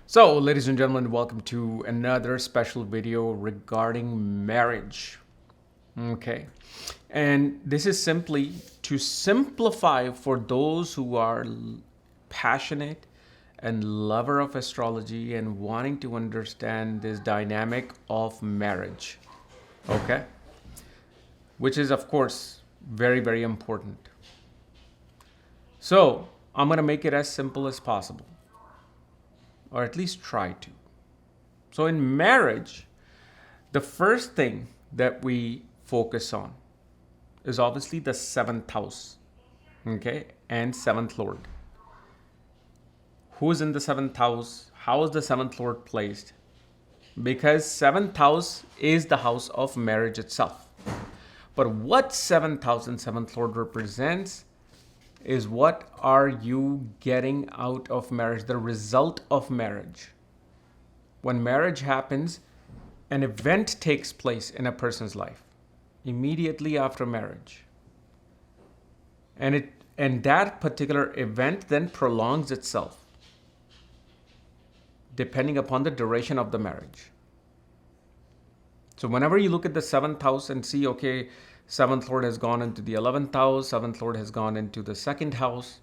So, ladies and gentlemen, welcome to another special video regarding marriage. Okay. And this is simply to simplify for those who are passionate and lover of astrology and wanting to understand this dynamic of marriage. Okay. Which is, of course, very, very important. So, I'm going to make it as simple as possible, or at least try to. So in marriage, the first thing that we focus on is obviously the seventh house, okay, and seventh lord. Who's in the seventh house? How is the seventh lord placed? Because seventh house is the house of marriage itself. But what seventh house and seventh lord represents is what are you getting out of marriage, the result of marriage. When marriage happens, an event takes place in a person's life immediately after marriage. And that particular event then prolongs itself depending upon the duration of the marriage. So whenever you look at the seventh house and see, okay, seventh lord has gone into the 11th house, seventh lord has gone into the second house,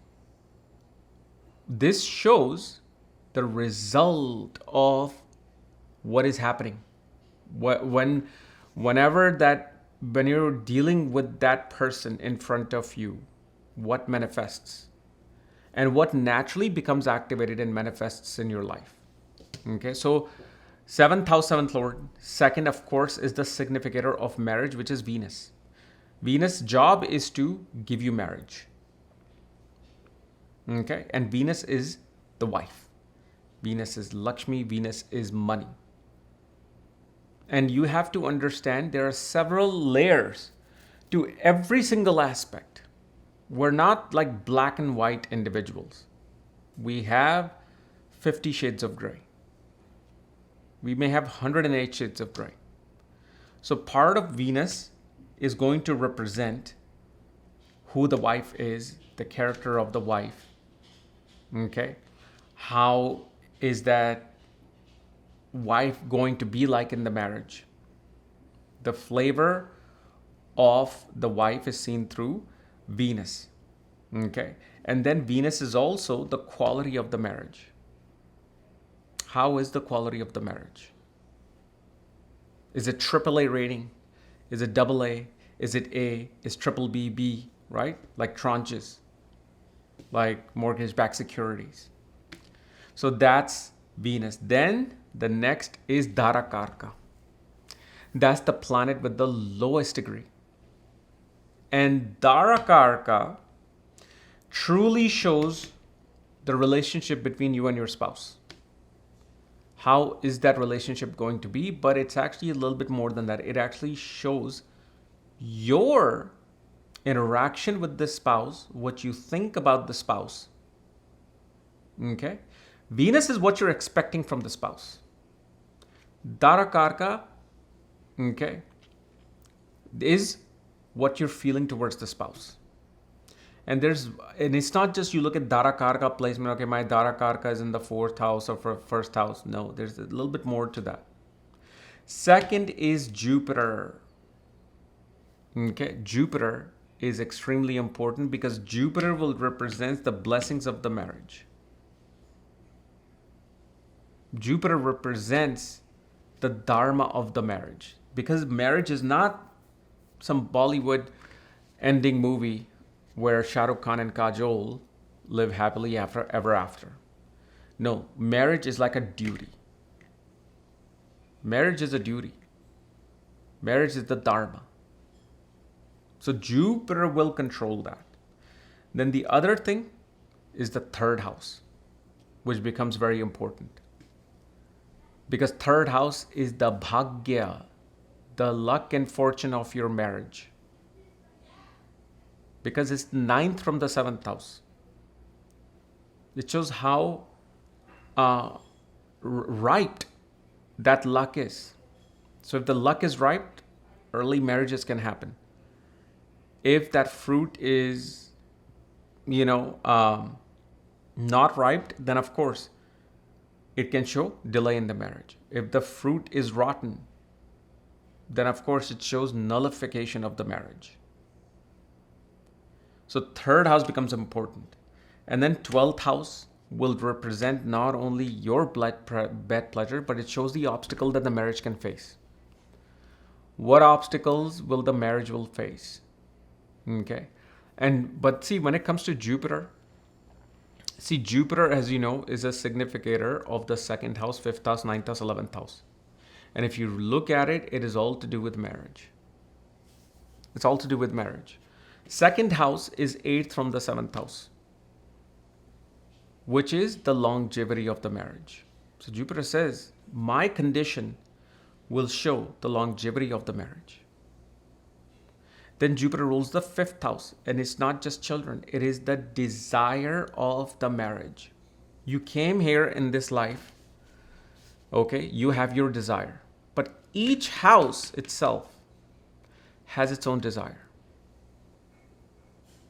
this shows the result of what is happening. When you're dealing with that person in front of you, what manifests and what naturally becomes activated and manifests in your life. Okay, so seventh house, seventh lord. Second, of course, is the significator of marriage, which is Venus. Venus' job is to give you marriage. Okay, and Venus is the wife. Venus is Lakshmi, Venus is money. And you have to understand there are several layers to every single aspect. We're not like black and white individuals. We have 50 shades of gray. We may have 108 shades of gray. So part of Venus is going to represent who the wife is, the character of the wife. Okay? How is that wife going to be like in the marriage? The flavor of the wife is seen through Venus. Okay? And then Venus is also the quality of the marriage. How is the quality of the marriage? Is it AAA rating? Is it AA? Is it A? Is triple B, B, right? Like tranches, like mortgage-backed securities. So that's Venus. Then the next is Dharakarka. That's the planet with the lowest degree. And Dharakarka truly shows the relationship between you and your spouse. How is that relationship going to be? But it's actually a little bit more than that. It actually shows your interaction with the spouse, what you think about the spouse. Okay? Venus is what you're expecting from the spouse. Dharakarka, okay, is what you're feeling towards the spouse. And it's not just you look at Dharakarka placement, okay, my Dharakarka is in the 4th house or first house. No, there's a little bit more to that. Second is Jupiter. Okay, Jupiter is extremely important because Jupiter will represent the blessings of the marriage. Jupiter represents the dharma of the marriage, because marriage is not some Bollywood ending movie where Shah Rukh Khan and Kajol live happily ever after. No, marriage is like a duty. Marriage is a duty. Marriage is the dharma. So Jupiter will control that. Then the other thing is the 3rd house, which becomes very important. Because 3rd house is the bhagya, the luck and fortune of your marriage. Because it's 9th from the 7th house. It shows how ripe that luck is. So if the luck is ripe, early marriages can happen. If that fruit is, not ripe, then of course it can show delay in the marriage. If the fruit is rotten, then of course it shows nullification of the marriage. So third house becomes important. And then 12th house will represent not only your bed pleasure, but it shows the obstacle that the marriage can face. What obstacles will the marriage will face? Okay. But see, when it comes to Jupiter, Jupiter, as you know, is a significator of the 2nd house, 5th house, 9th house, 11th house. And if you look at it, it is all to do with marriage. It's all to do with marriage. 2nd house is 8th from the 7th house, which is the longevity of the marriage. So Jupiter says, my condition will show the longevity of the marriage. Then Jupiter rules the 5th house, and it's not just children, it is the desire of the marriage. You came here in this life, okay, you have your desire, but each house itself has its own desire.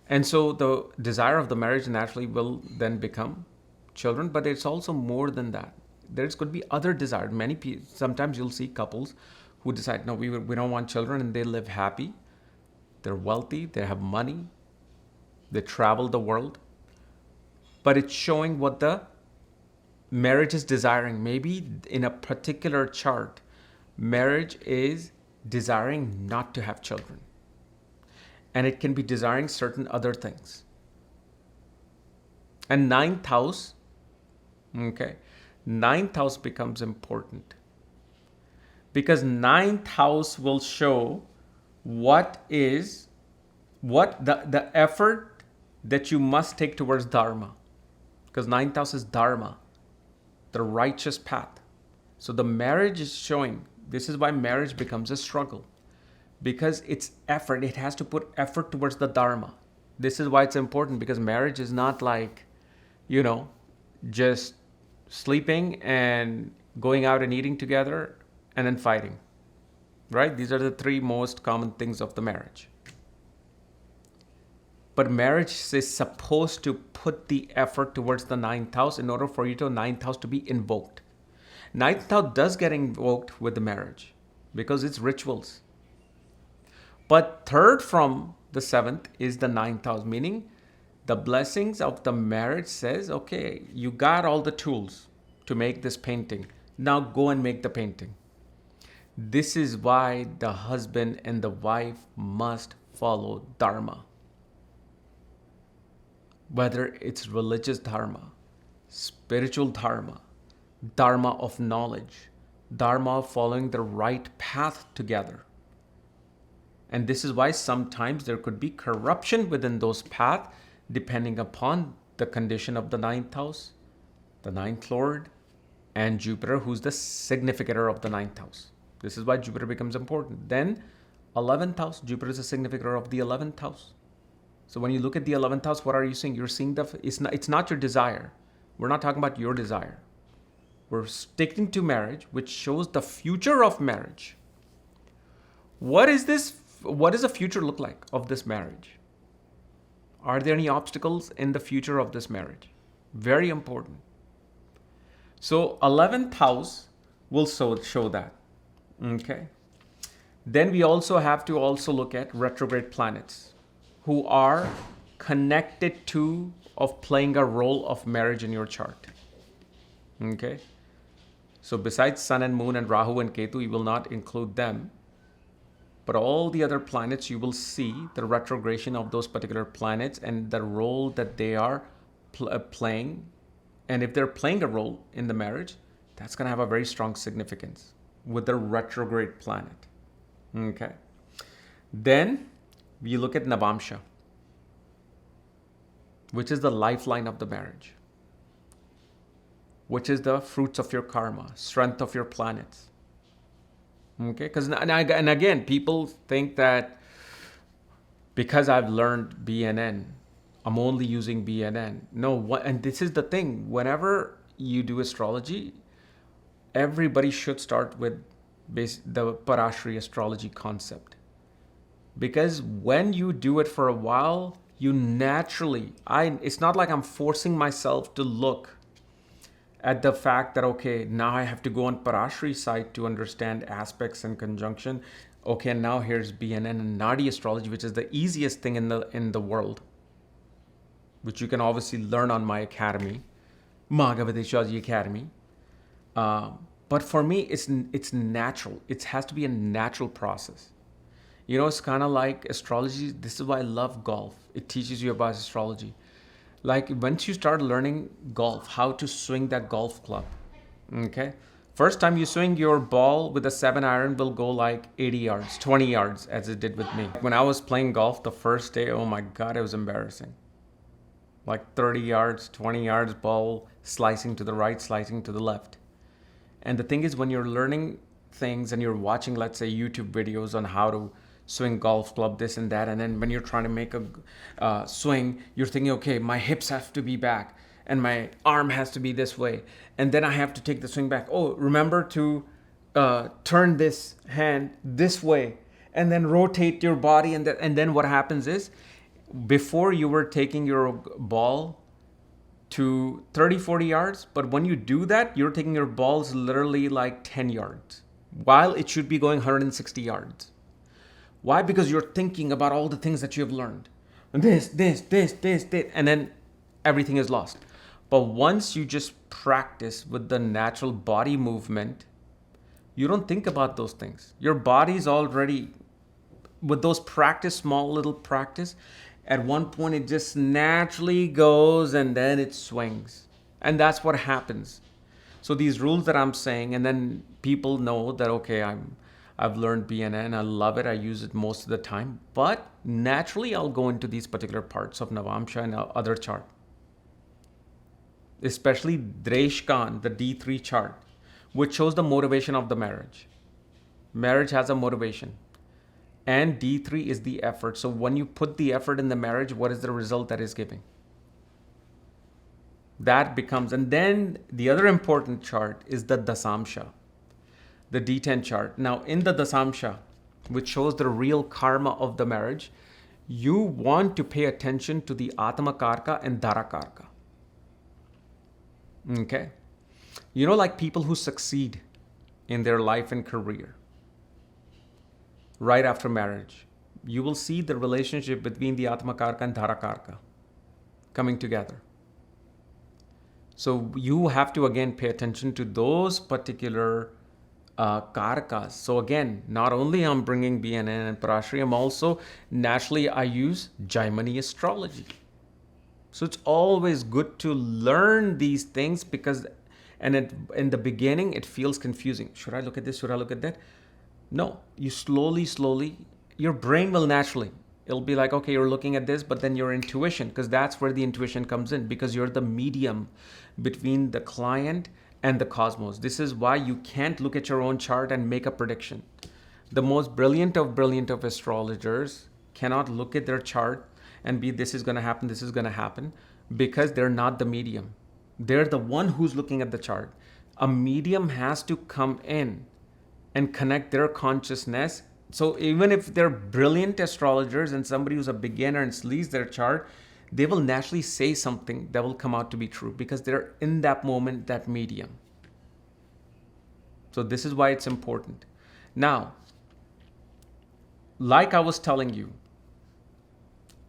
And so the desire of the marriage naturally will then become children, but it's also more than that. There's could be other desires. Sometimes you'll see couples who decide, no, we don't want children, and they live happy. They're wealthy, they have money, they travel the world. But it's showing what the marriage is desiring. Maybe in a particular chart, marriage is desiring not to have children. And it can be desiring certain other things. And 9th house, okay, 9th house becomes important. Because 9th house will show what the effort that you must take towards dharma. Because 9th house is dharma, the righteous path. So the marriage is showing, this is why marriage becomes a struggle. Because it's effort, it has to put effort towards the dharma. This is why it's important, because marriage is not like, just sleeping and going out and eating together and then fighting. Right? These are the 3 most common things of the marriage. But marriage is supposed to put the effort towards the 9th house in order for you to 9th house to be invoked. 9th house does get invoked with the marriage because it's rituals. But 3rd from the 7th is the 9th house, meaning the blessings of the marriage says, okay, you got all the tools to make this painting. Now go and make the painting. This is why the husband and the wife must follow dharma. Whether it's religious dharma, spiritual dharma, dharma of knowledge, dharma of following the right path together. And this is why sometimes there could be corruption within those paths depending upon the condition of the 9th house, the 9th lord, and Jupiter, who's the significator of the 9th house. This is why Jupiter becomes important. Then 11th house, Jupiter is a significator of the 11th house. So when you look at the 11th house, what are you seeing? You're seeing it's not your desire. We're not talking about your desire. We're sticking to marriage, which shows the future of marriage. What does the future look like of this marriage? Are there any obstacles in the future of this marriage? Very important. So 11th house will show that. Okay. Then we also have to look at retrograde planets who are connected to of playing a role of marriage in your chart. Okay. So besides Sun and Moon and Rahu and Ketu, you will not include them. But all the other planets, you will see the retrogression of those particular planets and the role that they are playing. And if they're playing a role in the marriage, that's going to have a very strong significance with the retrograde planet. Okay. Then we look at Navamsha, which is the lifeline of the marriage, which is the fruits of your karma, strength of your planets. Okay, and again, people think that because I've learned BNN, I'm only using BNN. No, and this is the thing. Whenever you do astrology, everybody should start with the Parashri astrology concept. Because when you do it for a while, you naturally, it's not like I'm forcing myself to look at the fact that, okay, now I have to go on Parashari's site to understand aspects and conjunction. Okay, and now here's BNN and Nadi astrology, which is the easiest thing in the world, which you can obviously learn on my academy, Magavati Astrology Academy. But for me, it's natural. It has to be a natural process. You know, it's kind of like astrology. This is why I love golf. It teaches you about astrology. Like once you start learning golf, how to swing that golf club, okay? First time you swing your ball with a 7-iron will go like 80 yards, 20 yards, as it did with me. When I was playing golf the first day, oh my God, it was embarrassing. Like 30 yards, 20 yards, ball slicing to the right, slicing to the left. And the thing is, when you're learning things and you're watching, let's say, YouTube videos on how to swing golf club, this and that, and then when you're trying to make a swing, you're thinking, okay, my hips have to be back and my arm has to be this way, and then I have to take the swing back. Oh, remember to turn this hand this way and then rotate your body, and then what happens is, before you were taking your ball to 30-40 yards, but when you do that, you're taking your balls literally like 10 yards while it should be going 160 yards. Why? Because you're thinking about all the things that you have learned. This, and then everything is lost. But once you just practice with the natural body movement, you don't think about those things. Your body's already, with those practice, small little practice, at one point it just naturally goes and then it swings. And that's what happens. So these rules that I'm saying, and then people know that, okay, I've learned BNN, I love it, I use it most of the time, but naturally I'll go into these particular parts of Navamsha and other chart. Especially Dreshkan, the D3 chart, which shows the motivation of the marriage. Marriage has a motivation. And D3 is the effort. So when you put the effort in the marriage, what is the result that is giving? That becomes, and then the other important chart is the Dasamsha, the D10 chart. Now in the Dasamsha, which shows the real karma of the marriage, you want to pay attention to the Atma Karka and Dhara Karka. Okay? You know, like people who succeed in their life and career right after marriage, you will see the relationship between the Atma Karka and Dhara Karka coming together. So you have to again pay attention to those particular Karkas. So again, not only I'm bringing BNN and Parashari, I'm also, naturally I use Gemini astrology. So it's always good to learn these things because, in the beginning, it feels confusing. Should I look at this? Should I look at that? No, you slowly, your brain will naturally, it'll be like, okay, you're looking at this, but then your intuition, because that's where the intuition comes in, because you're the medium between the client and the cosmos. This is why you can't look at your own chart and make a prediction. The most brilliant of astrologers cannot look at their chart and be, this is going to happen, because they're not the medium. They're the one who's looking at the chart. A medium has to come in and connect their consciousness. So even if they're brilliant astrologers and somebody who's a beginner and sees their chart, they will naturally say something that will come out to be true because they're in that moment, that medium. So this is why it's important. Now, like I was telling you,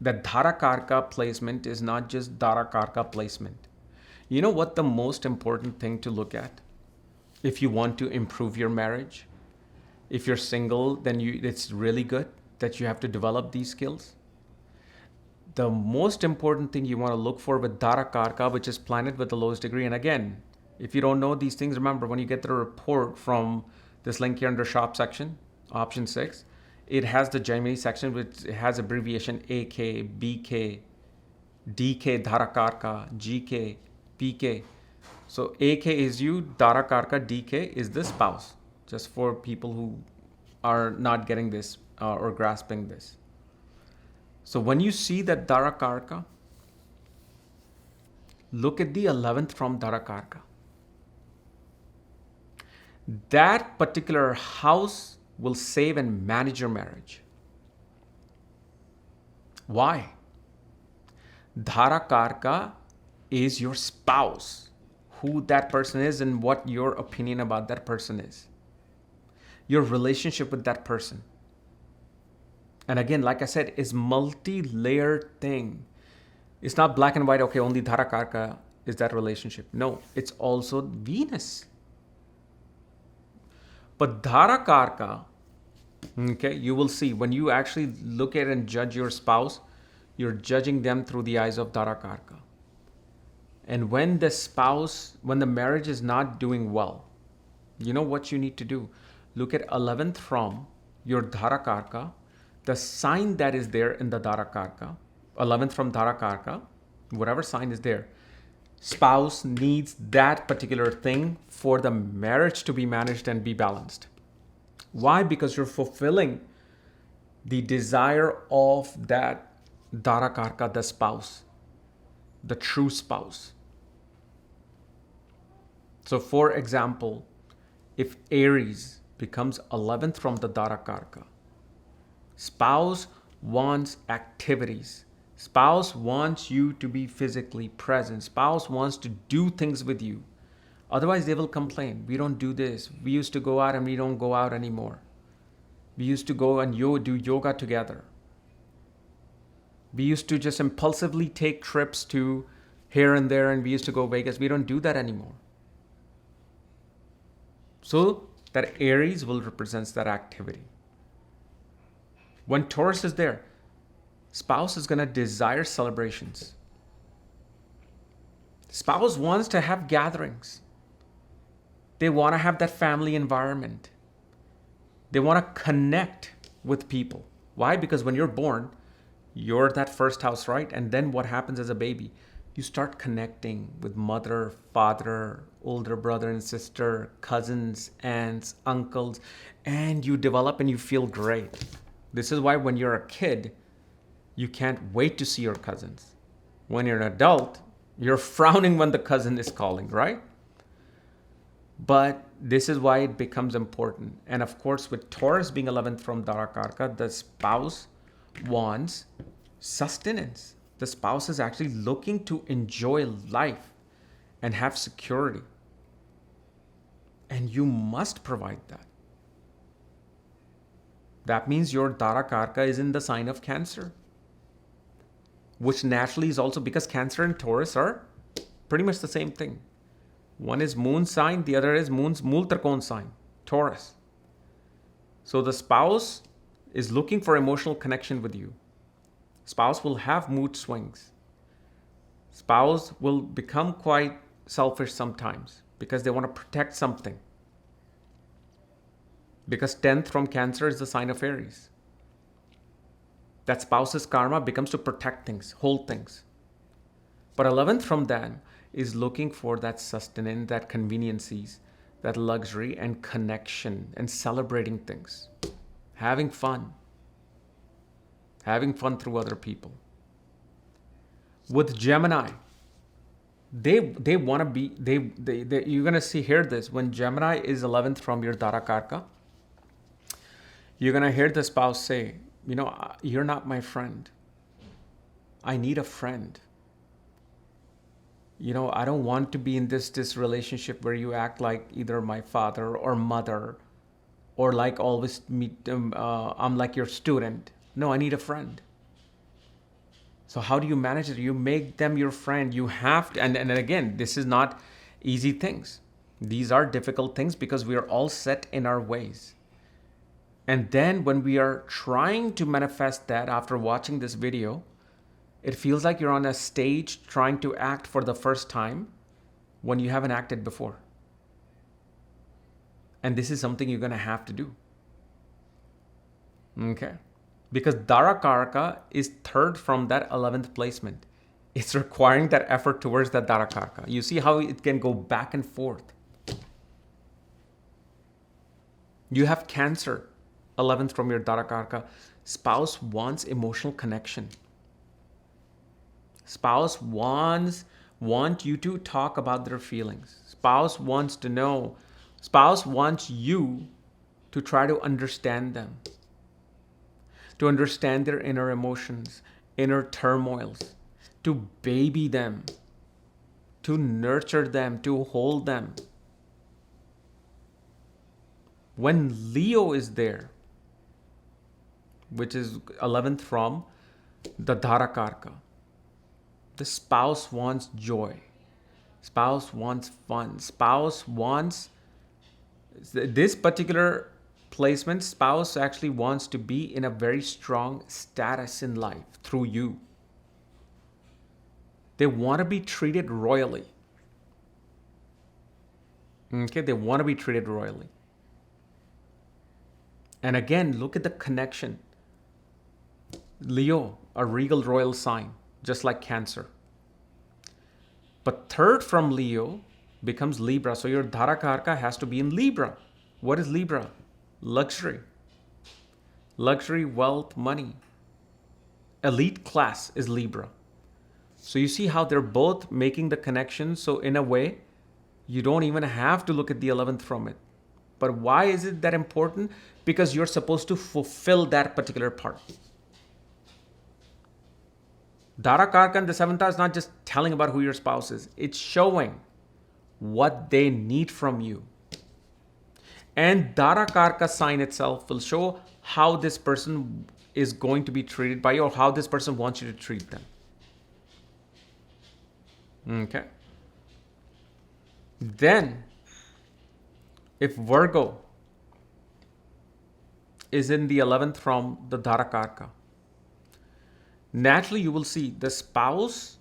the Dhara Karka placement is not just Dhara Karka placement. You know what the most important thing to look at if you want to improve your marriage? If you're single, then it's really good that you have to develop these skills. The most important thing you want to look for with Dhara Karka, which is planet with the lowest degree. And again, if you don't know these things, remember when you get the report from this link here under shop section, option 6, it has the Gemini section, which has abbreviation AK, BK, DK, Dhara Karka, GK, PK. So AK is you, Dhara Karka, DK is the spouse. Just for people who are not getting this or grasping this. So when you see that Dhara Karka, look at the 11th from Dhara Karka. That particular house will save and manage your marriage. Why? Dhara Karka is your spouse who that person is and what your opinion about that person is. Your relationship with that person. And again, like I said, it's multi-layered thing. It's not black and white, okay, only Dhara Karka is that relationship. No, it's also Venus. But Dhara Karka, okay, you will see when you actually look at and judge your spouse, you're judging them through the eyes of Dhara Karka. And when the marriage is not doing well, you know what you need to do? Look at 11th from your Dhara Karka, the sign that is there in the Dhara Karka, 11th from Dhara Karka, whatever sign is there. Spouse needs that particular thing for the marriage to be managed and be balanced. Why? Because you're fulfilling the desire of that Dhara Karka, the spouse, the true spouse. So for example, if Aries becomes 11th from the Dhara Karka, spouse wants activities. Spouse wants you to be physically present. Spouse wants to do things with you. Otherwise, they will complain. We don't do this. We used to go out and we don't go out anymore. We used to go and do yoga together. We used to just impulsively take trips to here and there, and we used to go Vegas. We don't do that anymore. So that Aries will represent that activity. When Taurus is there, spouse is going to desire celebrations. Spouse wants to have gatherings. They want to have that family environment. They want to connect with people. Why? Because when you're born, you're that first house, right? And then what happens as a baby? You start connecting with mother, father, older brother and sister, cousins, aunts, uncles, and you develop and you feel great. This is why when you're a kid, you can't wait to see your cousins. When you're an adult, you're frowning when the cousin is calling, right? But this is why it becomes important. And of course, with Taurus being 11th from Dhara Karka, the spouse wants sustenance. The spouse is actually looking to enjoy life and have security. And you must provide that. That means your Dhara Karka is in the sign of Cancer, which naturally is also because Cancer and Taurus are pretty much the same thing. One is moon sign, the other is moon's Mool Trikon sign, Taurus. So the spouse is looking for emotional connection with you. Spouse will have mood swings. Spouse will become quite selfish sometimes because they want to protect something. Because 10th from Cancer is the sign of Aries. That spouse's karma becomes to protect things, hold things. But 11th from them is looking for that sustenance, that conveniencies, that luxury and connection and celebrating things. Having fun. Having fun through other people. With Gemini, they want to be, you're going to hear this. When Gemini is 11th from your Dhara Karka, you're going to hear the spouse say, you're not my friend. I need a friend. I don't want to be in this relationship where you act like either my father or mother, or like always I'm like your student. No, I need a friend. So how do you manage it? You make them your friend. You have to, and again, this is not easy things. These are difficult things because we are all set in our ways. And then when we are trying to manifest that after watching this video, it feels like you're on a stage trying to act for the first time when you haven't acted before. And this is something you're going to have to do. Okay. Because Dhara Karka is 3rd from that 11th placement. It's requiring that effort towards that Dhara Karka. You see how it can go back and forth. You have Cancer, 11th from your Dhara Karka. Spouse wants emotional connection. Spouse want you to talk about their feelings. Spouse wants to know. Spouse wants you to try to understand them. To understand their inner emotions, inner turmoils. To baby them. to nurture them, to hold them. When Leo is there, which is 11th from the Dharakarka, the spouse wants joy. Spouse wants fun. Spouse wants, this particular placement, spouse actually wants to be in a very strong status in life through you. They want to be treated royally. Okay, they want to be treated royally. And again, look at the connection. Leo, a regal royal sign, just like Cancer. But third from Leo becomes Libra. So your Dharakarka has to be in Libra. What is Libra? Luxury. Luxury, wealth, money. Elite class is Libra. So you see how they're both making the connection. So in a way, you don't even have to look at the 11th from it. But why is it that important? Because you're supposed to fulfill that particular part. Dharakarka and the 7th house is not just telling about who your spouse is. It's showing what they need from you. And Dharakarka sign itself will show how this person is going to be treated by you, or how this person wants you to treat them. Okay. Then, if Virgo is in the 11th from the Dharakarka, naturally you will see the spouse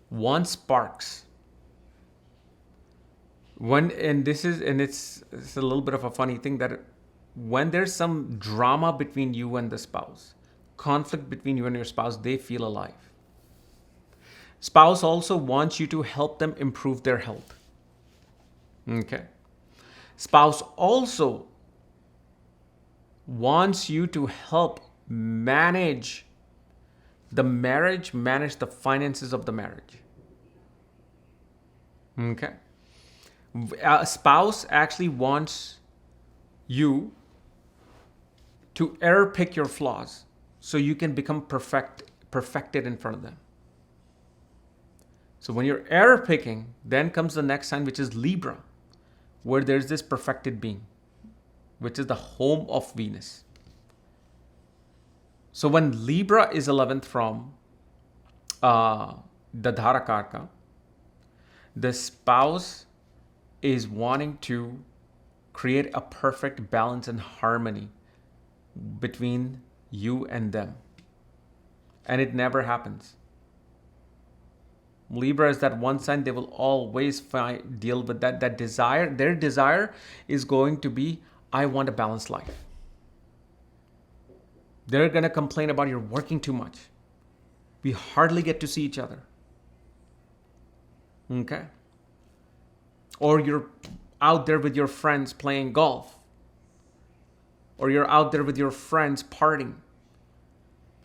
wants sparks. It's a little bit of a funny thing that when there's some drama between you and the spouse, conflict between you and your spouse, they feel alive. Spouse also wants you to help them improve their health. Okay. Spouse also wants you to help manage the marriage, manage the finances of the marriage. Okay. A spouse actually wants you to error pick your flaws so you can become perfected in front of them. So when you're error picking, then comes the next sign, which is Libra, where there's this perfected being, which is the home of Venus. So when Libra is 11th from the Dharakarka, the spouse is wanting to create a perfect balance and harmony between you and them. And it never happens. Libra is that one sign, they will always deal with that desire. Their desire is going to be, I want a balanced life. They're going to complain about you're working too much. We hardly get to see each other. Okay? Or you're out there with your friends playing golf. Or you're out there with your friends partying.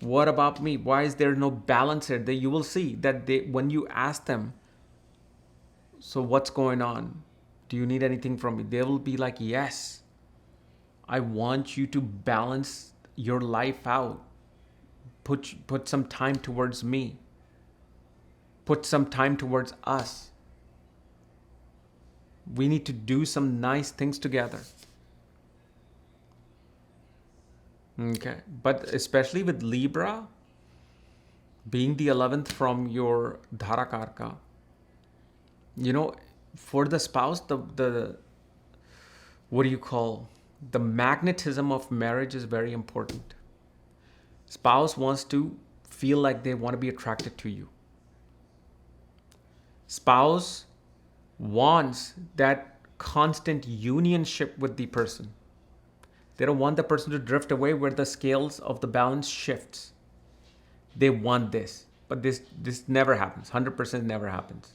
What about me? Why is there no balance here? You will see that when you ask them, so what's going on? Do you need anything from me? They will be like, yes, I want you to balance your life out. Put some time towards me. Put some time towards us. We need to do some nice things together. Okay, but especially with Libra being the 11th from your Dharakarka, for the spouse, the magnetism of marriage is very important. Spouse wants to feel like they want to be attracted to you. Spouse wants that constant unionship with the person. They don't want the person to drift away where the scales of the balance shifts. They want this, but this never happens. 100% never happens.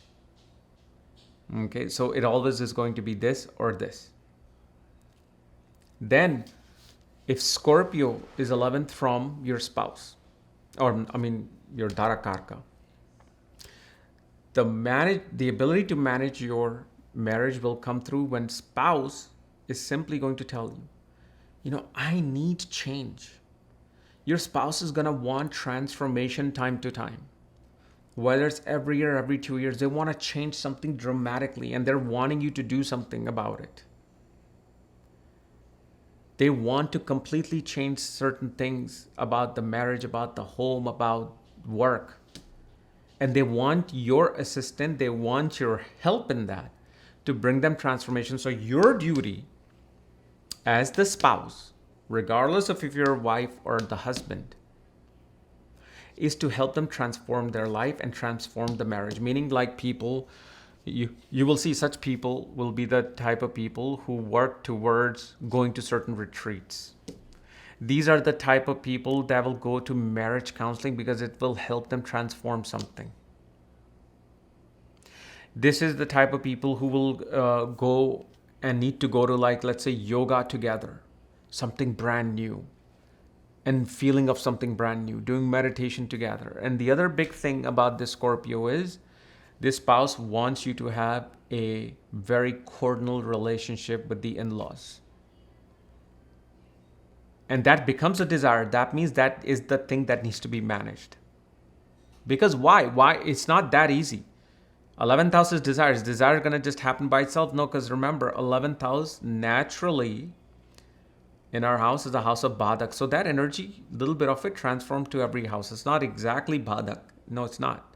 Okay, so it always is going to be this or this. Then, if Scorpio is 11th from your spouse, your Dharakarka, the ability to manage your marriage will come through when spouse is simply going to tell you, I need change. Your spouse is going to want transformation time to time. Whether it's every year, every 2 years, they want to change something dramatically and they're wanting you to do something about it. They want to completely change certain things about the marriage, about the home, about work. And they want your assistance, they want your help in that to bring them transformation. So your duty as the spouse, regardless of if you're a wife or the husband, is to help them transform their life and transform the marriage. Meaning, like, people, you will see such people will be the type of people who work towards going to certain retreats. These are the type of people that will go to marriage counseling because it will help them transform something. This is the type of people who will go and need to go to, like, let's say, yoga together, something brand new, and feeling of something brand new, doing meditation together. And the other big thing about this Scorpio is this spouse wants you to have a very cordial relationship with the in-laws. And that becomes a desire. That means that is the thing that needs to be managed. Because why? It's not that easy. 11th house is desire. Is desire going to just happen by itself? No, because remember, 11th house naturally in our house is a house of Badak. So that energy, a little bit of it transformed to every house. It's not exactly Badak. No, it's not.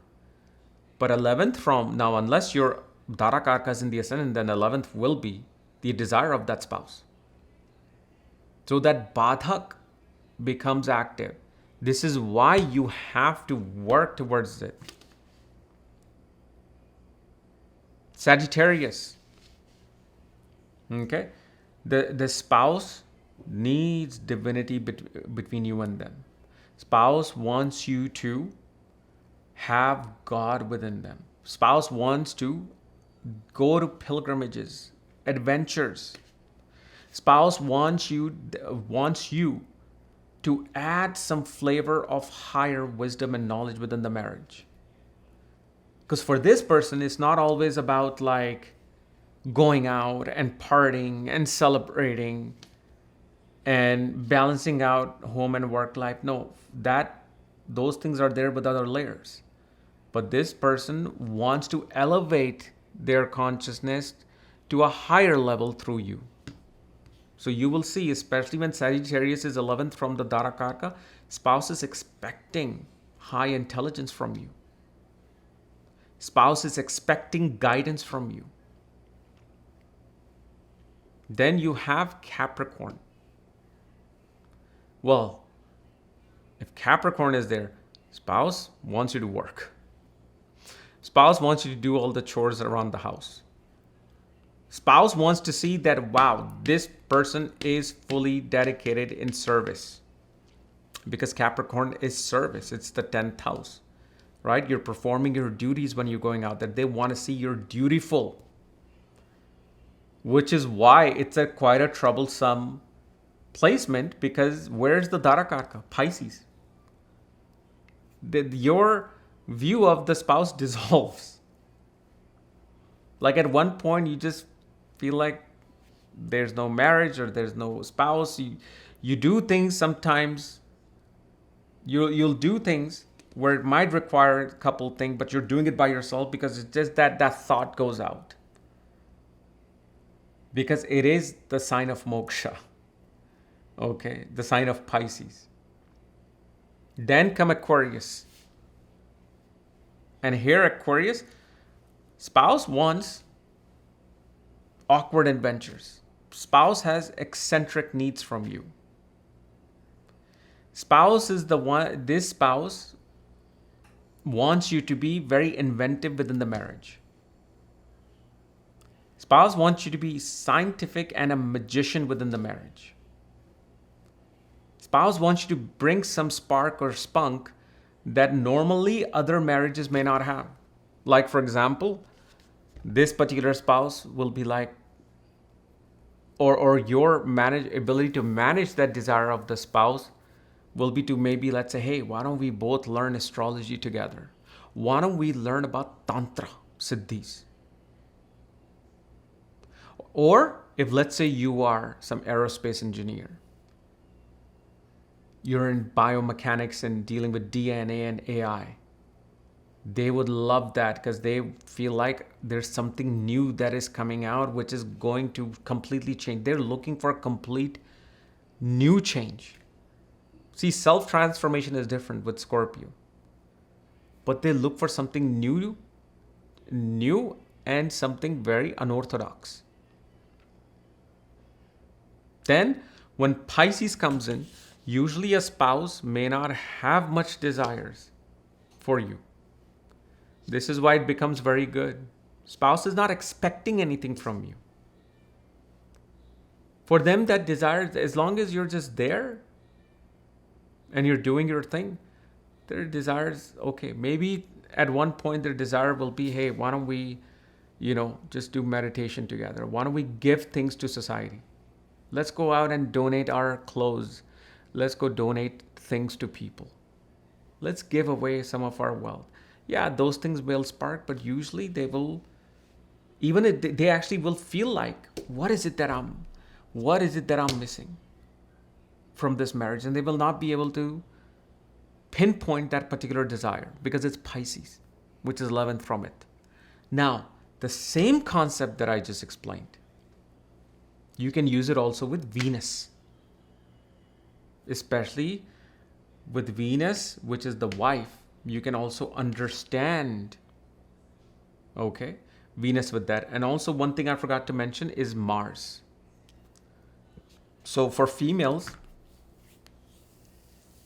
But 11th from now, unless your Dara Karka is in the ascendant, then 11th will be the desire of that spouse. So that Badak becomes active. This is why you have to work towards it. Sagittarius. Okay. The spouse needs divinity between you and them. Spouse wants you to have God within them. Spouse wants to go to pilgrimages, adventures. Spouse wants you to add some flavor of higher wisdom and knowledge within the marriage. Because for this person, it's not always about, like, going out and partying and celebrating and balancing out home and work life. No, those things are there with other layers. But this person wants to elevate their consciousness to a higher level through you. So you will see, especially when Sagittarius is 11th from the Dara Karka, spouse is expecting high intelligence from you. Spouse is expecting guidance from you. Then you have Capricorn. Well, if Capricorn is there, spouse wants you to work. Spouse wants you to do all the chores around the house. Spouse wants to see that, wow, this person is fully dedicated in service. Because Capricorn is service. It's the 10th house, right? You're performing your duties when you're going out there. They want to see you're dutiful. Which is why it's quite a troublesome placement, because where's the Dara Karka? Pisces. Your view of the spouse dissolves. Like, at one point, you just feel like there's no marriage or there's no spouse. You do things sometimes. You'll do things where it might require a couple things, but you're doing it by yourself because it's just that thought goes out. Because it is the sign of moksha. Okay, the sign of Pisces. Then come Aquarius. And here Aquarius, spouse wants awkward adventures. Spouse has eccentric needs from you. Spouse is the one, this spouse wants you to be very inventive within the marriage. Spouse wants you to be scientific and a magician within the marriage. Spouse wants you to bring some spark or spunk that normally other marriages may not have. Like, for example, this particular spouse will be like, or your ability to manage that desire of the spouse will be to maybe, let's say, hey, why don't we both learn astrology together? Why don't we learn about Tantra, Siddhis? Or if, let's say, you are some aerospace engineer, you're in biomechanics and dealing with DNA and AI, They would love that because they feel like there's something new that is coming out, which is going to completely change. They're looking for a complete new change. See, self-transformation is different with Scorpio. But they look for something new and something very unorthodox. Then, when Pisces comes in, usually a spouse may not have much desires for you. This is why it becomes very good. Spouse is not expecting anything from you. For them, that desire, as long as you're just there and you're doing your thing, their desires, okay, maybe at one point their desire will be, hey, why don't we, just do meditation together? Why don't we give things to society? Let's go out and donate our clothes. Let's go donate things to people. Let's give away some of our wealth. Yeah, those things will spark, but usually they will, even if they actually will feel like, what is it that I'm missing from this marriage? And they will not be able to pinpoint that particular desire because it's Pisces, which is 11th from it. Now, the same concept that I just explained, you can use it also with Venus. Especially with Venus, which is the wife, you can also understand, Venus with that. And also one thing I forgot to mention is Mars. So for females,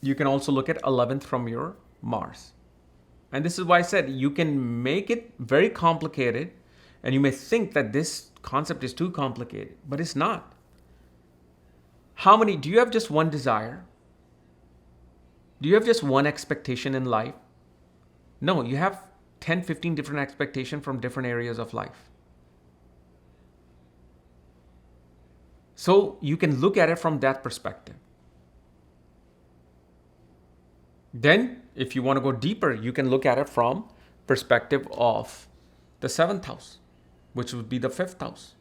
you can also look at 11th from your Mars. And this is why I said you can make it very complicated, and you may think that this concept is too complicated, but it's not. Do you have just one desire? Do you have just one expectation in life? No, you have 10, 15 different expectations from different areas of life. So you can look at it from that perspective. Then, if you want to go deeper, you can look at it from perspective of the 7th house, which would be the 5th house.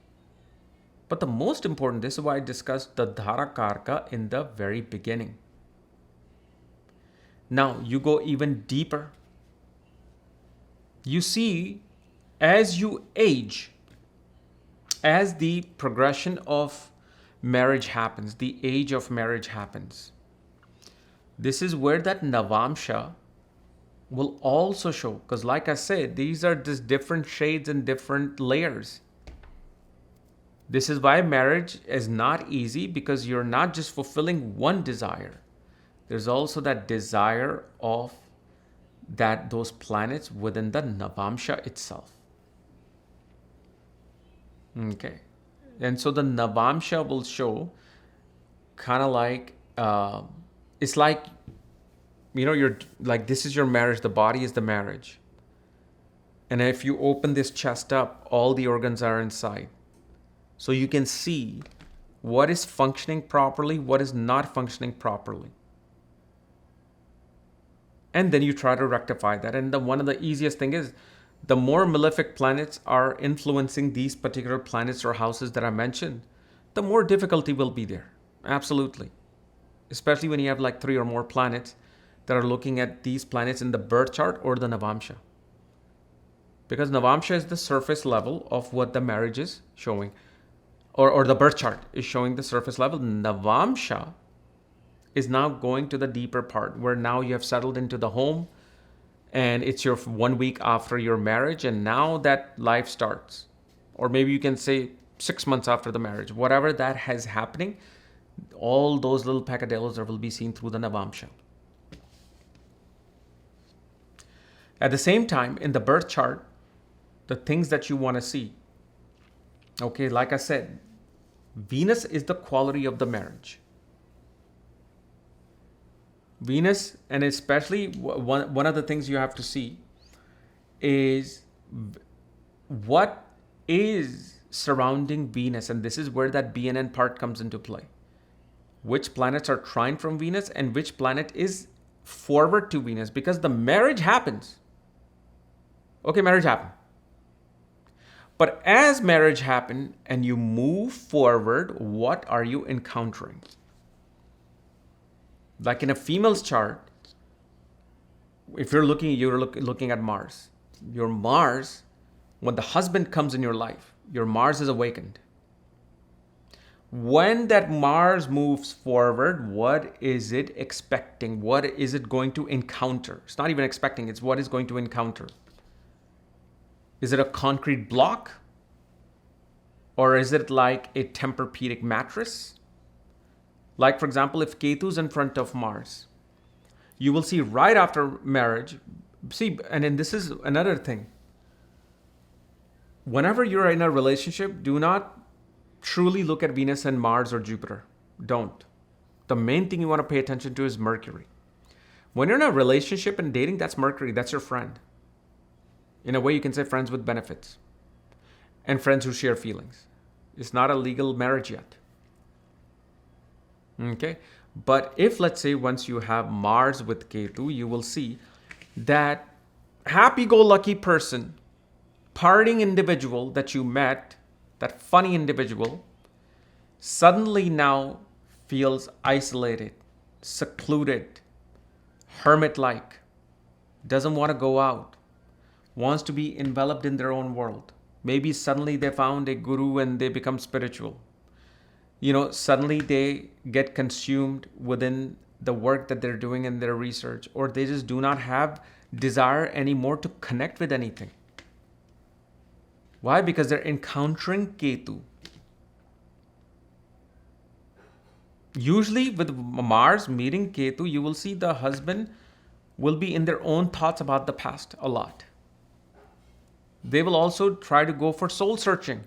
But the most important, this is why I discussed the Dhara Karka in the very beginning. Now, you go even deeper. You see, as you age, as the progression of marriage happens, the age of marriage happens, this is where that Navamsha will also show. Because like I said, these are just different shades and different layers. This is why marriage is not easy, because you're not just fulfilling one desire. There's also that desire of those planets within the Navamsha itself. Okay. And so the Navamsha will show kind of like, it's like, you're like, this is your marriage. The body is the marriage. And if you open this chest up, all the organs are inside. So you can see what is functioning properly, what is not functioning properly. And then you try to rectify that. And one of the easiest thing is, the more malefic planets are influencing these particular planets or houses that I mentioned, the more difficulty will be there. Absolutely. Especially when you have like 3 or more planets that are looking at these planets in the birth chart or the Navamsha. Because Navamsha is the surface level of what the marriage is showing. Or the birth chart is showing the surface level. Navamsha is now going to the deeper part, where now you have settled into the home and it's your 1 week after your marriage, and now that life starts. Or maybe you can say 6 months after the marriage. Whatever that has happening, all those little peccadillos will be seen through the Navamsha. At the same time, in the birth chart, the things that you want to see. Okay, like I said, Venus is the quality of the marriage. Venus, and especially one of the things you have to see is what is surrounding Venus. And this is where that BNN part comes into play. Which planets are trine from Venus and which planet is forward to Venus, because the marriage happens. Okay, marriage happened. But as marriage happened and you move forward, what are you encountering? Like in a female's chart, if you're looking at Mars. Your Mars, when the husband comes in your life, your Mars is awakened. When that Mars moves forward, what is it expecting? What is it going to encounter? It's not even expecting, it's what it's going to encounter. Is it a concrete block? Or is it like a Tempur-Pedic mattress? Like, for example, if Ketu's in front of Mars, you will see right after marriage, and then this is another thing. Whenever you're in a relationship, do not truly look at Venus and Mars or Jupiter. Don't. The main thing you want to pay attention to is Mercury. When you're in a relationship and dating, that's Mercury. That's your friend. In a way, you can say friends with benefits and friends who share feelings. It's not a legal marriage yet. Okay? But if, let's say, once you have Mars with Ketu, you will see that happy-go-lucky person, partying individual that you met, that funny individual, suddenly now feels isolated, secluded, hermit-like, doesn't want to go out, wants to be enveloped in their own world. Maybe suddenly they found a guru and they become spiritual. Suddenly they get consumed within the work that they're doing in their research, or they just do not have desire anymore to connect with anything. Why? Because they're encountering Ketu. Usually with Mars meeting Ketu, you will see the husband will be in their own thoughts about the past a lot. They will also try to go for soul searching.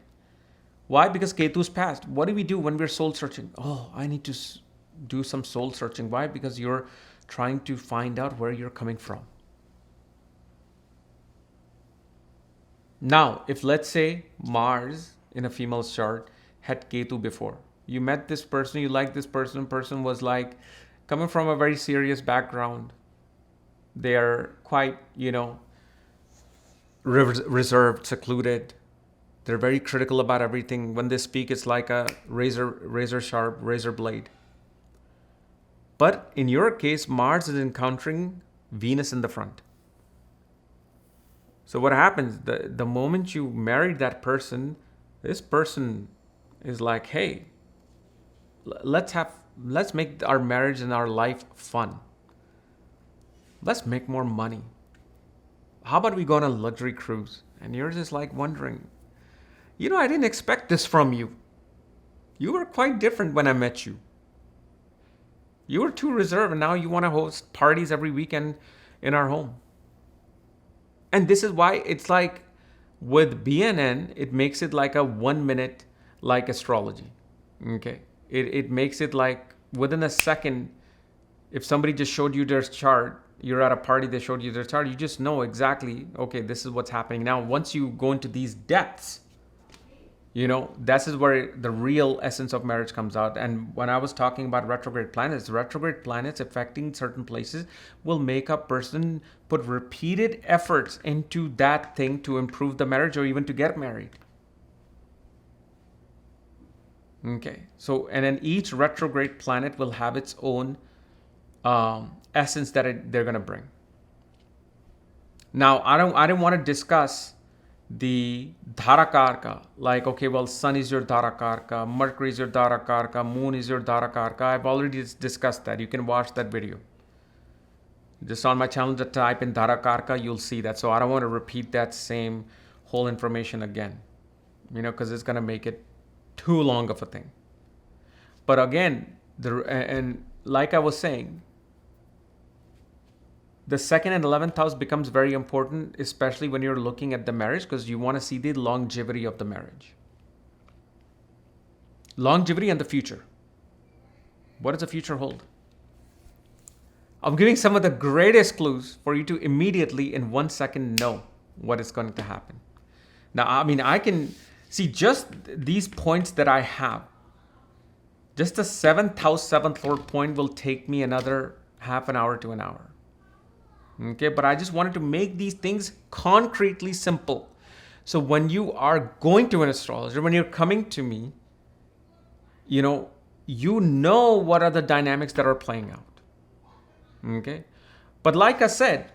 Why? Because Ketu's past. What do we do when we're soul searching? Oh, I need to do some soul searching. Why? Because you're trying to find out where you're coming from. Now, if let's say Mars in a female's chart had Ketu before, you met this person, you liked this person was like coming from a very serious background. They are quite, reserved, secluded. They're very critical about everything. When they speak, it's like a razor sharp razor blade. But in your case, Mars is encountering Venus in the front. So what happens? The moment you married that person, this person is like, hey, let's make our marriage and our life fun. Let's make more money. How about we go on a luxury cruise? And you're just like wondering, I didn't expect this from you. You were quite different when I met you. You were too reserved, and now you want to host parties every weekend in our home. And this is why it's like with BNN, it makes it like a 1 minute, like astrology. Okay. It makes it like within a second, if somebody just showed you their chart, you're at a party, they showed you their chart, you just know exactly, okay, this is what's happening. Now, once you go into these depths, this is where the real essence of marriage comes out. And when I was talking about retrograde planets affecting certain places will make a person put repeated efforts into that thing to improve the marriage or even to get married. Okay, so, and then each retrograde planet will have its own essence that they're going to bring. Now, I don't want to discuss the Dharakarka, like, okay, well, Sun is your Dharakarka, Mercury is your Dharakarka, Moon is your Dharakarka. I've already discussed that. You can watch that video. Just on my channel, just type in Dharakarka, you'll see that. So I don't want to repeat that same whole information again, because it's going to make it too long of a thing. But again, and like I was saying, the 2nd and 11th house becomes very important, especially when you're looking at the marriage, because you want to see the longevity of the marriage. Longevity and the future. What does the future hold? I'm giving some of the greatest clues for you to immediately, in 1 second, know what is going to happen. Now, I can see just these points that I have. Just the 7th house, 7th lord point will take me another half an hour to an hour. Okay, but I just wanted to make these things concretely simple. So when you are going to an astrologer, when you're coming to me, you know what are the dynamics that are playing out. Okay, but like I said,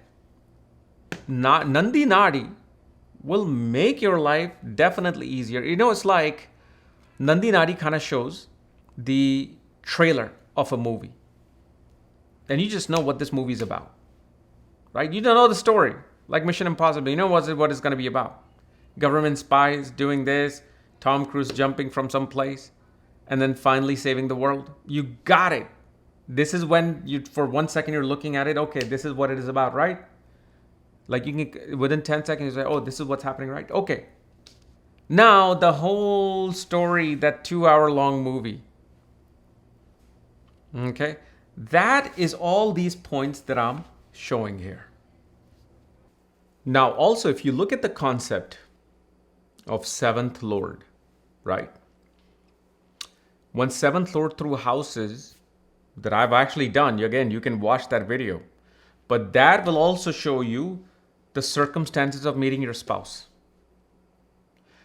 Nandi Nadi will make your life definitely easier. It's like Nandi Nadi kind of shows the trailer of a movie. And you just know what this movie is about, right? You don't know the story. Like Mission Impossible, you know what it's going to be about. Government spies doing this, Tom Cruise jumping from some place, and then finally saving the world. You got it. This is when for 1 second, you're looking at it. Okay, this is what it is about, right? Like you can, within 10 seconds, you say, oh, this is what's happening, right? Okay. Now, the whole story, that 2-hour long movie. Okay. That is all these points that I'm showing here. Now, also, if you look at the concept of seventh lord, right? When seventh lord through houses that I've actually done, again, you can watch that video, but that will also show you the circumstances of meeting your spouse.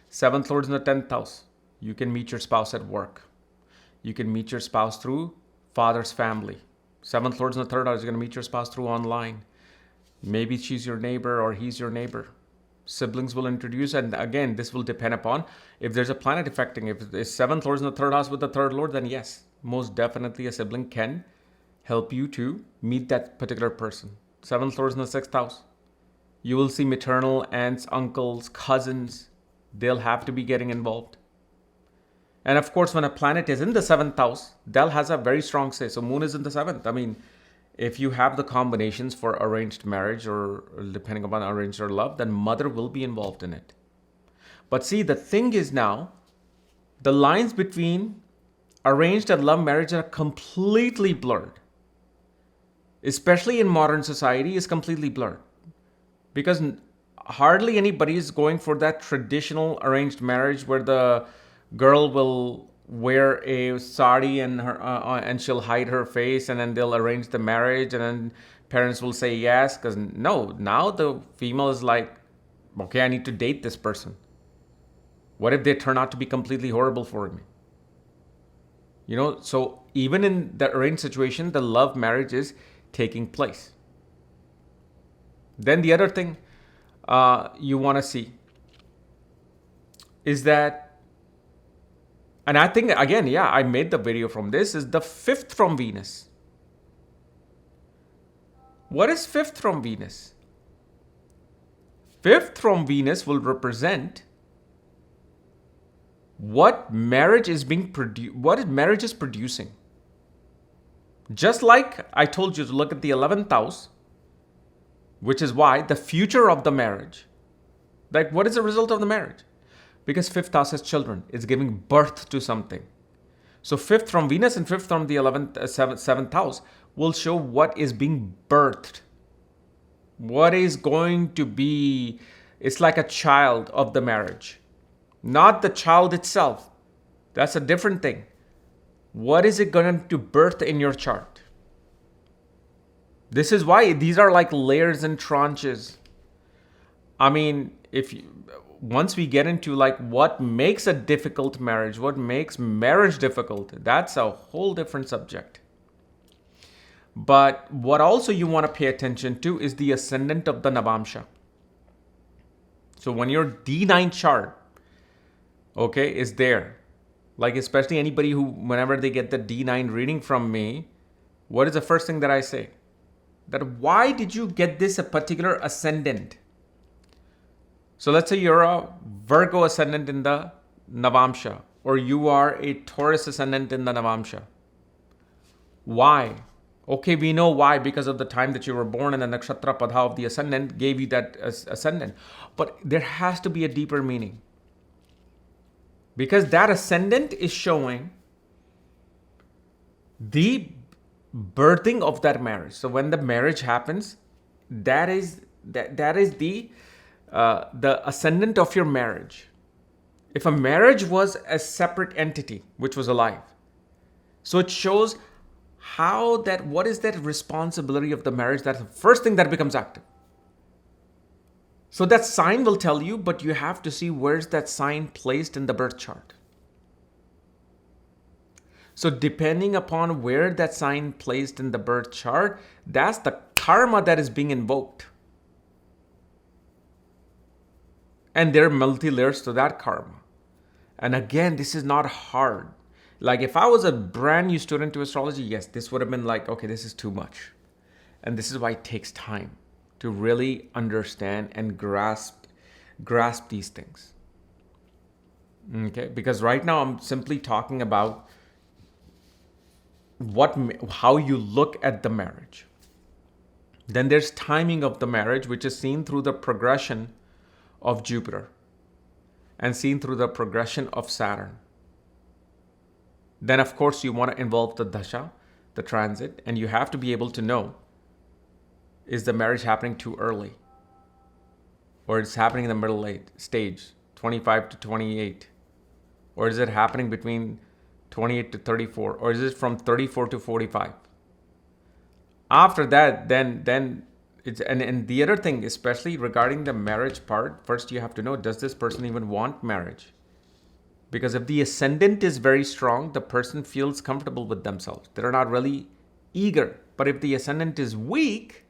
Seventh lord is in the 10th house. You can meet your spouse at work. You can meet your spouse through father's family. Seventh lord is in the 3rd house. You're going to meet your spouse through online. Maybe she's your neighbor or he's your neighbor. Siblings will introduce, and again, this will depend upon if there's a planet affecting. If the 7th lord is in the 3rd house with the 3rd lord, then yes, most definitely a sibling can help you to meet that particular person. 7th lord is in the 6th house. You will see maternal aunts, uncles, cousins. They'll have to be getting involved. And of course, when a planet is in the 7th house, that has a very strong say. So moon is in the 7th. I mean, if you have the combinations for arranged marriage or depending upon arranged or love, then mother will be involved in it. But see, the thing is now, the lines between arranged and love marriage are completely blurred. Especially in modern society, is completely blurred. Because hardly anybody is going for that traditional arranged marriage where the girl will wear a sari and she'll hide her face, and then they'll arrange the marriage, and then parents will say yes. Because no, now the female is like, okay, I need to date this person. What if they turn out to be completely horrible for me? So even in the arranged situation, the love marriage is taking place. Then the other thing you want to see is that, and I think, again, yeah, I made the video from this, is the 5th from Venus. What is 5th from Venus? 5th from Venus will represent what marriage is producing. Just like I told you to look at the 11th house, which is why the future of the marriage, like what is the result of the marriage? Because 5th house has children. It's giving birth to something. So 5th from Venus and 5th from the 7th house will show what is being birthed. What is going to be, it's like a child of the marriage. Not the child itself. That's a different thing. What is it going to birth in your chart? This is why these are like layers and tranches. I mean, once we get into like what makes a difficult marriage, what makes marriage difficult, that's a whole different subject. But what also you want to pay attention to is the ascendant of the Navamsha. So when your D9 chart, okay, is there, like especially anybody who, whenever they get the D9 reading from me, what is the first thing that I say? That why did you get this a particular ascendant? So let's say you're a Virgo ascendant in the Navamsha, or you are a Taurus ascendant in the Navamsha. Why? Okay, we know why, because of the time that you were born and the nakshatra padha of the ascendant gave you that ascendant. But there has to be a deeper meaning. Because that ascendant is showing the birthing of that marriage. So when the marriage happens, that is the ascendant of your marriage. If a marriage was a separate entity which was alive, so it shows what is that responsibility of the marriage. That's the first thing that becomes active. So that sign will tell you, but you have to see where's that sign placed in the birth chart. So depending upon where that sign placed in the birth chart, that's the karma that is being invoked. And there are multi-layers to that karma. And again, this is not hard. Like if I was a brand new student to astrology, yes, this would have been like, okay, this is too much. And this is why it takes time to really understand and grasp these things. Okay, because right now I'm simply talking about how you look at the marriage. Then there's timing of the marriage, which is seen through the progression of Jupiter and seen through the progression of Saturn. Then, of course, you want to involve the dasha, the transit, and you have to be able to know, is the marriage happening too early? Or it's happening in the middle stage, 25 to 28? Or is it happening between 28 to 34? Or is it from 34 to 45? After that, then it's, and the other thing, especially regarding the marriage part, first you have to know, does this person even want marriage? Because if the ascendant is very strong, the person feels comfortable with themselves. They're not really eager. But if the ascendant is weak,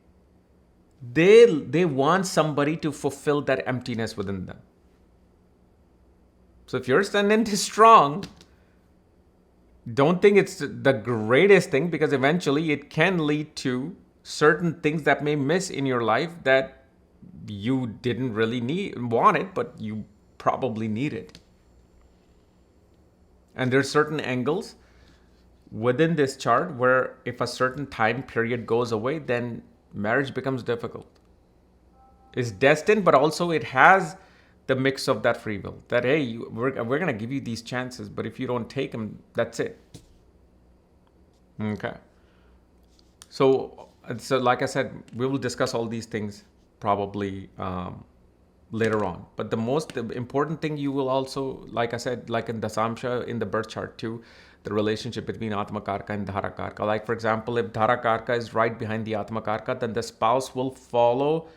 they want somebody to fulfill that emptiness within them. So if your ascendant is strong, don't think it's the greatest thing, because eventually it can lead to certain things that may miss in your life that you didn't really want it, but you probably need it. And there's certain angles within this chart where if a certain time period goes away, then marriage becomes difficult. It's destined, but also it has the mix of that free will. That, hey, we're going to give you these chances, but if you don't take them, that's it. Okay. So like I said, we will discuss all these things probably later on. But the important thing you will also, like I said, like in Dasamsha, in the birth chart too, the relationship between Atma Karka and Dhara Karka. Like for example, if Dhara Karka is right behind the Atma Karka, then the spouse will follow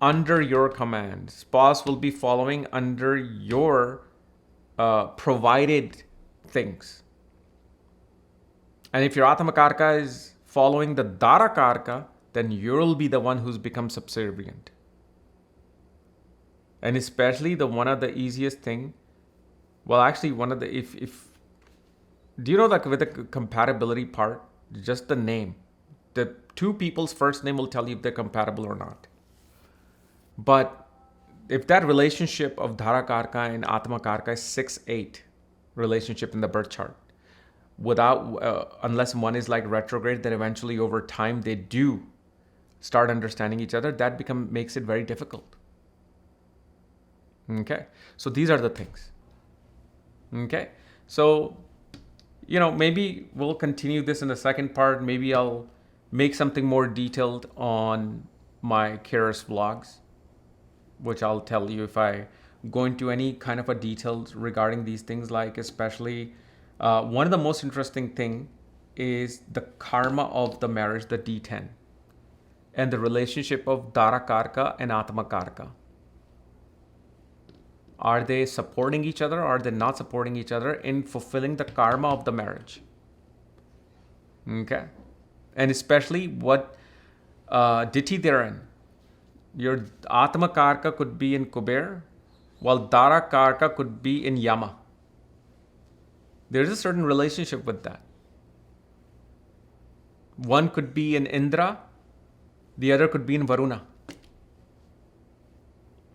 under your command. Spouse will be following under your provided things. And if your Atma Karka is following the Dhara Karka, then you'll be the one who's become subservient. And especially one of the easiest thing, well, actually one of the, if do you know that with the compatibility part, just the name, the two people's first name will tell you if they're compatible or not. But if that relationship of Dhara Karka and Atma Karka is 6-8 relationship in the birth chart, without unless one is like retrograde, then eventually over time they do start understanding each other. That makes it very difficult. Okay, so these are the things. Okay, so maybe we'll continue this in the second part. Maybe I'll make something more detailed on my Keras vlogs, which I'll tell you if I go into any kind of a details regarding these things. Like especially one of the most interesting thing is the karma of the marriage, the D10, and the relationship of Dhara Karka and Atma Karka. Are they supporting each other? Or are they not supporting each other in fulfilling the karma of the marriage? Okay. And especially what Dithi they're in. Your Atma Karka could be in Kuber, while Dhara Karka could be in Yama. There's a certain relationship with that. One could be in Indra, the other could be in Varuna.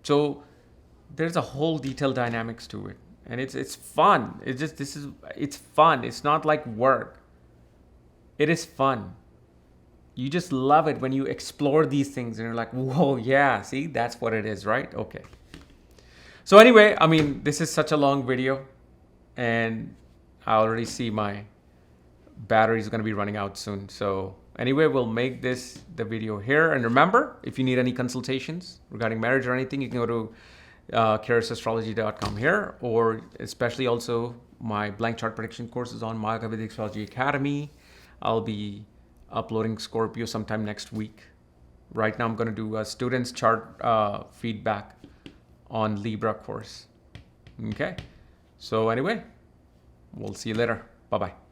So there's a whole detailed dynamics to it, and it's fun. It's fun. It's not like work. It is fun. You just love it when you explore these things and you're like, whoa, yeah, see, that's what it is, right? Okay. So anyway, I mean, this is such a long video, and I already see my battery is going to be running out soon. So anyway, we'll make the video here. And remember, if you need any consultations regarding marriage or anything, you can go to KerasAstrology.com here, or especially also my blank chart prediction courses on Maga Vedic Astrology Academy. I'll be uploading Scorpio sometime next week. Right now I'm going to do a student's chart feedback on Libra course. Okay, so anyway, we'll see you later. Bye-bye.